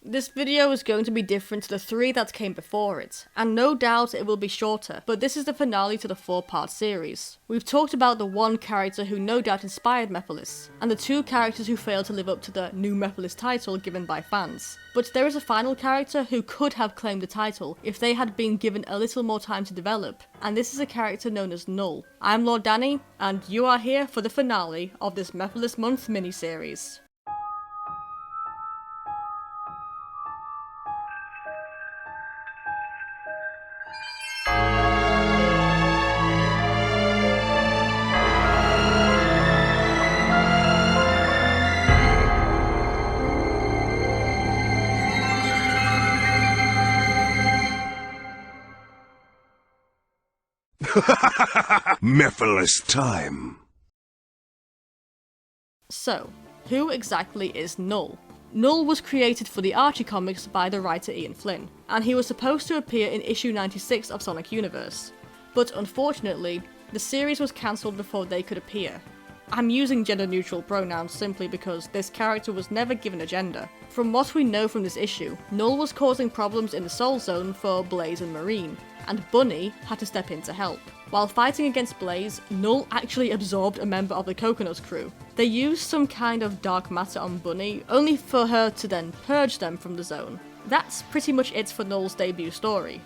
This video is going to be different to the 3 that came before it, and no doubt it will be shorter, but this is the finale to the 4-part series. We've talked about the one character who no doubt inspired Mephiles, and the 2 characters who failed to live up to the new Mephiles title given by fans. But there is a final character who could have claimed the title if they had been given a little more time to develop, and this is a character known as Null. I'm Lord Danny, and you are here for the finale of this Mephiles month miniseries. Mephiles time! So, who exactly is Null? Null was created for the Archie comics by the writer Ian Flynn, and he was supposed to appear in issue 96 of Sonic Universe. But unfortunately, the series was cancelled before they could appear. I'm using gender-neutral pronouns simply because this character was never given a gender. From what we know from this issue, Null was causing problems in the Soul Zone for Blaze and Marine, and Bunny had to step in to help. While fighting against Blaze, Null actually absorbed a member of the Coconut crew. They used some kind of dark matter on Bunny, only for her to then purge them from the zone. That's pretty much it for Null's debut story.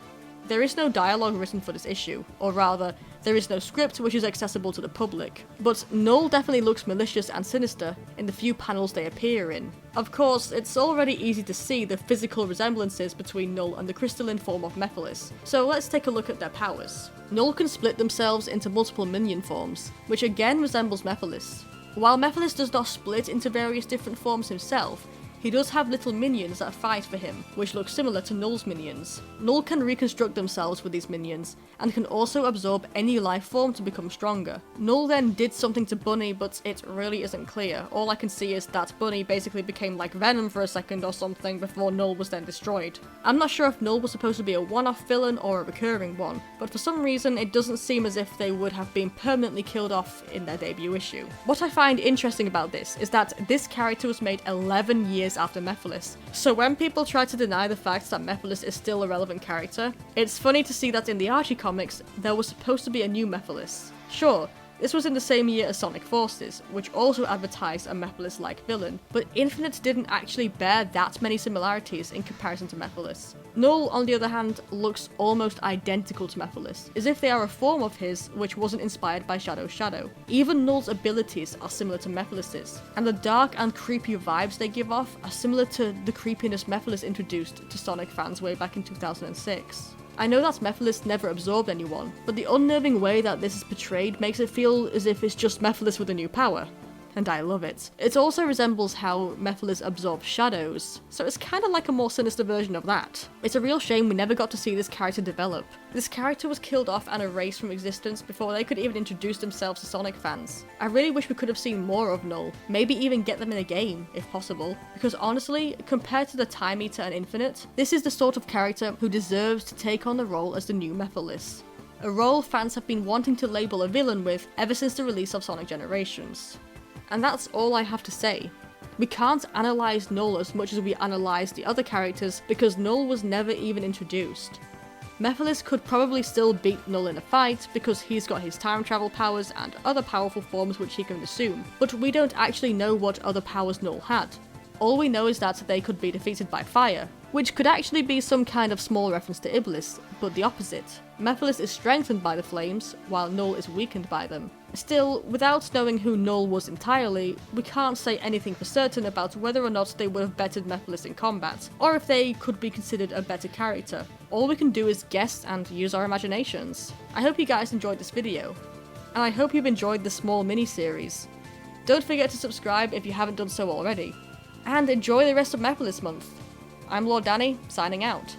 There is no dialogue written for this issue, or rather, there is no script which is accessible to the public, but Null definitely looks malicious and sinister in the few panels they appear in. Of course, it's already easy to see the physical resemblances between Null and the crystalline form of Mephiles, so let's take a look at their powers. Null can split themselves into multiple minion forms, which again resembles Mephiles. While Mephiles does not split into various different forms himself, he does have little minions that fight for him, which look similar to Null's minions. Null can reconstruct themselves with these minions, and can also absorb any life form to become stronger. Null then did something to Bunny, but it really isn't clear. All I can see is that Bunny basically became like Venom for a second or something before Null was then destroyed. I'm not sure if Null was supposed to be a one-off villain or a recurring one, but for some reason it doesn't seem as if they would have been permanently killed off in their debut issue. What I find interesting about this is that this character was made 11 years after Mephiles, so when people try to deny the fact that Mephiles is still a relevant character, it's funny to see that in the Archie comics, there was supposed to be a new Mephiles. Sure, this was in the same year as Sonic Forces, which also advertised a Mephiles-like villain, but Infinite didn't actually bear that many similarities in comparison to Mephiles. Null, on the other hand, looks almost identical to Mephiles, as if they are a form of his which wasn't inspired by Shadow's shadow. Even Null's abilities are similar to Mephiles', and the dark and creepy vibes they give off are similar to the creepiness Mephiles introduced to Sonic fans way back in 2006. I know that Mephiles never absorbed anyone, but the unnerving way that this is portrayed makes it feel as if it's just Mephiles with a new power. And I love it. It also resembles how Mephiles absorbs shadows, so it's kinda like a more sinister version of that. It's a real shame we never got to see this character develop. This character was killed off and erased from existence before they could even introduce themselves to Sonic fans. I really wish we could have seen more of Null, maybe even get them in a game, if possible, because honestly, compared to the Time Eater and Infinite, this is the sort of character who deserves to take on the role as the new Mephiles. A role fans have been wanting to label a villain with ever since the release of Sonic Generations. And that's all I have to say. We can't analyse Null as much as we analyse the other characters because Null was never even introduced. Mephiles could probably still beat Null in a fight because he's got his time travel powers and other powerful forms which he can assume, but we don't actually know what other powers Null had. All we know is that they could be defeated by fire, which could actually be some kind of small reference to Iblis, but the opposite. Mephiles is strengthened by the flames, while Null is weakened by them. Still, without knowing who Null was entirely, we can't say anything for certain about whether or not they would have bettered Mephiles in combat, or if they could be considered a better character. All we can do is guess and use our imaginations. I hope you guys enjoyed this video, and I hope you've enjoyed the small mini-series. Don't forget to subscribe if you haven't done so already, and enjoy the rest of Mephiles month. I'm Lord Danny, signing out.